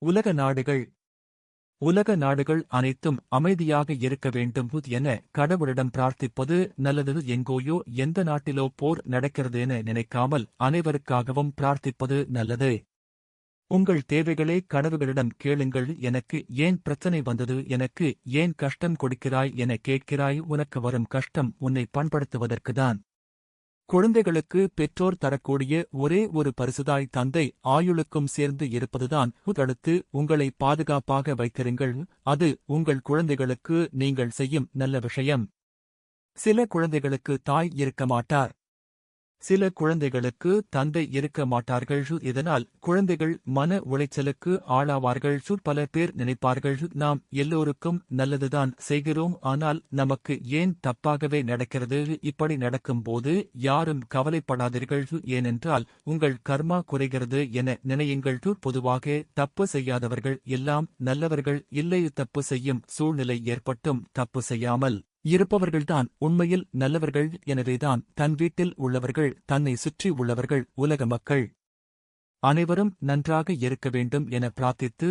உலக நாடுகள் உலக நாடுகள் அனைத்தும் அமைதியாக இருக்க வேண்டும் என கடவுளிடம் பிரார்த்திப்பது நல்லது. எங்கோயோ எந்த நாட்டிலோ போர் நடக்கிறது என நினைக்காமல் அனைவருக்காகவும் பிரார்த்திப்பது நல்லது. உங்கள் தேவைகளை கடவுளிடம் கேளுங்கள். எனக்கு ஏன் பிரச்சனை வந்தது, எனக்கு ஏன் கஷ்டம் கொடுக்கிறாய் என கேட்கிறாய். உனக்கு வரும் கஷ்டம் உன்னை பண்படுத்துவதற்குதான். குழந்தைகளுக்கு பெற்றோர் தரக்கூடிய ஒரே ஒரு பரிசுதாய் தந்தை ஆயுளுக்கும் சேர்ந்து இருப்பதுதான். அடுத்து உங்களை பாதுகாப்பாக வைத்திருங்கள். அது உங்கள் குழந்தைகளுக்கு நீங்கள் செய்யும் நல்ல விஷயம். சில குழந்தைகளுக்கு தாய் இருக்க மாட்டார். சில குழந்தைகளுக்கு தந்தை இருக்க மாட்டார்கள். இதனால் குழந்தைகள் மன உளைச்சலுக்கு ஆளாவார்கள். பல பேர் நினைப்பார்கள், நாம் எல்லோருக்கும் நல்லதுதான் செய்கிறோம், ஆனால் நமக்கு ஏன் தப்பாகவே நடக்கிறது. இப்படி நடக்கும்போது யாரும் கவலைப்படாதீர்கள், ஏனென்றால் உங்கள் கர்மா குறைகிறது என நினையுங்கள். பொதுவாக தப்பு செய்யாதவர்கள் எல்லாம் நல்லவர்கள் இல்லை. தப்பு செய்யும் சூழ்நிலை ஏற்பட்டும் தப்பு செய்யாமல் இருப்பவர்கள்தான் உண்மையில் நல்லவர்கள். எனவேதான் தன் வீட்டில் உள்ளவர்கள், தன்னை சுற்றி உள்ளவர்கள், உலக மக்கள் அனைவரும் நன்றாக இருக்க வேண்டும் என பிரார்த்தித்து